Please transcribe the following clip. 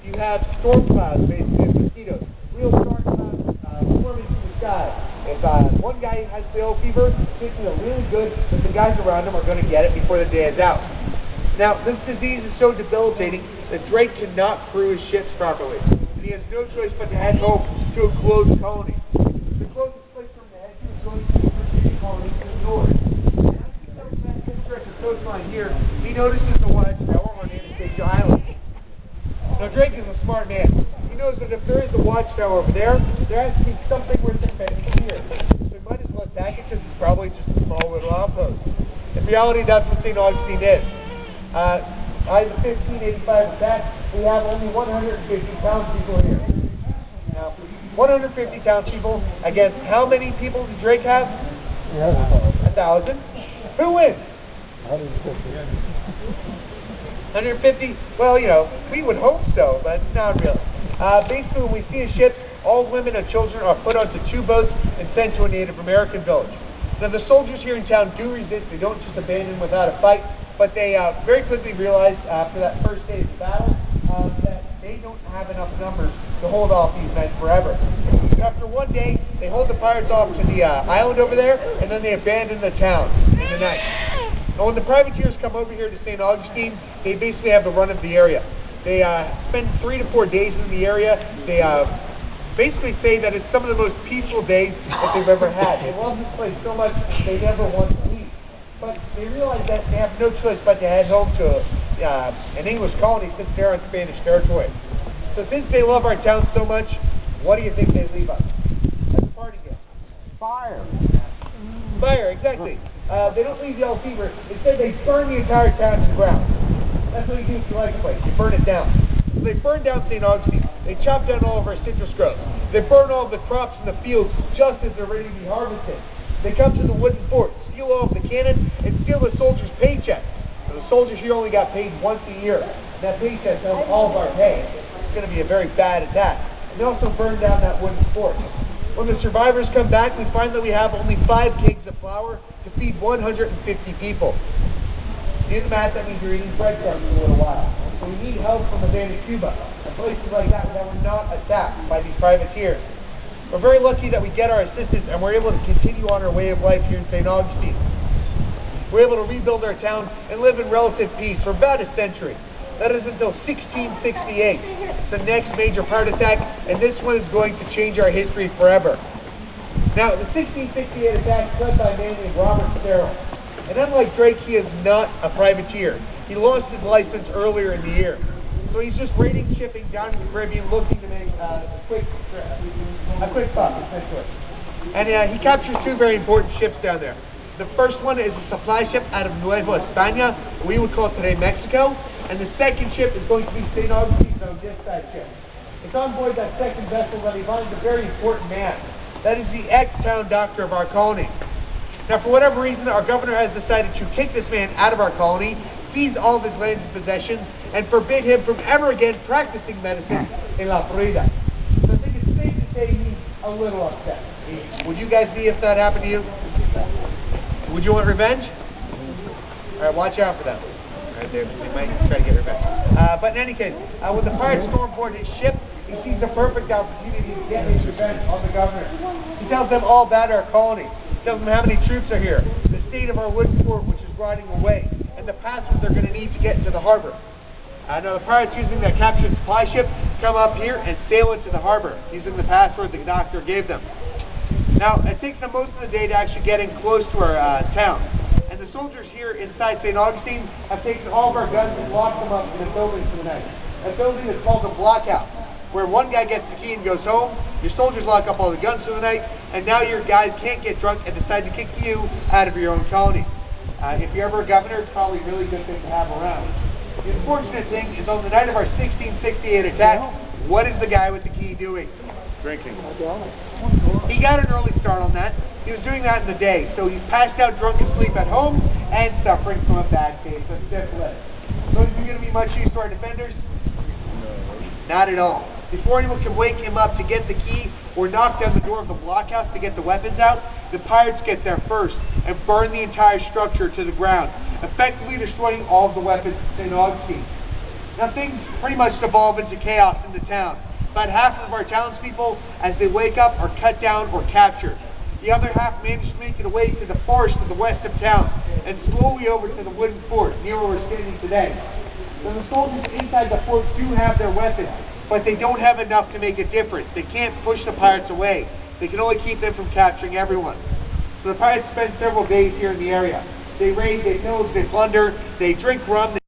you have storm clouds, basically, mosquitoes. Real storm clouds forming from the sky. If one guy has the yellow fever, it's really good that the guys around him are going to get it before the day is out. Now, this disease is so debilitating that Drake cannot crew his ships properly. And he has no choice but to head home to a closed colony. The closest place for him to head to is going to the Virginia colony to the north. And as he comes back to the coastline here, he notices the watchtower on Anastasia Island. Now, Drake is a smart man. He knows that if there is a watchtower over there, there has to be something worth defending here. So he might as well attack it because it's probably just a small little outpost. In reality, that's what St. Augustine is. By the 1585 attack, we have only 150 townspeople here. Now, 150 townspeople against how many people does Drake have? 1,000. Who wins? 150? Well, you know, we would hope so, but not really. Basically, when we see a ship, all women and children are put onto 2 boats and sent to a Native American village. Now, the soldiers here in town do resist. They don't just abandon without a fight, but they very quickly realize after that first day of battle that they don't have enough numbers to hold off these men forever. After one day, they hold the pirates off to the island over there, and then they abandon the town in the night. Now, when the privateers come over here to St. Augustine, they basically have the run of the area. They spend 3 to 4 days in the area. They basically say that it's some of the most peaceful days that they've ever had. They love this place so much they never want to leave. But they realize that they have no choice but to head home to an English colony since they're on Spanish territory. So since they love our town so much, what do you think they leave us? As a party gift? Fire. Fire, exactly. They don't leave yellow fever. Instead, they burn the entire town to the ground. That's what you do if you like a place. You burn it down. So they burn down St. Augustine. They chop down all of our citrus groves. They burn all of the crops in the fields just as they're ready to be harvested. They come to the wooden fort, steal all of the cannon, and steal the soldiers' paycheck. The soldiers here only got paid once a year. And that paycheck has all of our pay. It's going to be a very bad attack. And they also burn down that wooden fort. When the survivors come back, we find that we have only 5 kegs of flour to feed 150 people. Do the math, that means you're eating breadcrumbs for a little while. So we need help from Havana, Cuba, and places like that were not attacked by these privateers. We're very lucky that we get our assistance and we're able to continue on our way of life here in St. Augustine. We're able to rebuild our town and live in relative peace for about a century. That is until 1668. It's the next major pirate attack, and this one is going to change our history forever. Now, the 1668 attack was led by a man named Robert Sterling. And unlike Drake, he is not a privateer. He lost his license earlier in the year. So he's just raiding shipping down in the Caribbean looking to make a quick buck, essentially. And he captures 2 very important ships down there. The first one is a supply ship out of Nueva España, we would call today Mexico. And the second ship is going to be St. Augustine's Augustine ship. It's on board that second vessel that he finds a very important man. That is the ex-town doctor of our colony. Now, for whatever reason, our governor has decided to kick this man out of our colony, seize all of his lands and possessions, and forbid him from ever again practicing medicine in La Florida. So I think it's safe to say he's a little upset. Would you guys be if that happened to you? Would you want revenge? All right, watch out for them. Right there, they might try to get revenge. But in any case, when the pirates storm aboard his ship, he sees the perfect opportunity to get his revenge on the governor. He tells them all about our colony. Tells them how many troops are here, the state of our wooden fort, which is rotting away, and the passwords they're going to need to get into the harbor. Now the pirates using that captured supply ship come up here and sail into the harbor using the password the doctor gave them. Now it takes them most of the day to actually get in close to our town, and the soldiers here inside St. Augustine have taken all of our guns and locked them up in a building for the night. A building is called a blockhouse, where one guy gets the key and goes home, your soldiers lock up all the guns for the night, and now your guys can't get drunk and decide to kick you out of your own colony. If you're ever a governor, it's probably a really good thing to have around. The unfortunate thing is on the night of our 1668 attack, what is the guy with the key doing? Drinking. He got an early start on that. He was doing that in the day, so he's passed out drunk and asleep at home and suffering from a bad case of syphilis. So is he going to be much use to our defenders? Not at all. Before anyone can wake him up to get the key or knock down the door of the blockhouse to get the weapons out, the pirates get there first and burn the entire structure to the ground, effectively destroying all of the weapons in St. Augustine. Now things pretty much devolve into chaos in the town. About half of our townspeople, as they wake up, are cut down or captured. The other half manage to make it away to the forest to the west of town, and slowly over to the wooden fort, near where we're standing today. So the soldiers inside the fort do have their weapons, but they don't have enough to make a difference. They can't push the pirates away. They can only keep them from capturing everyone. So the pirates spend several days here in the area. They raid, they pillage, they plunder, they drink rum.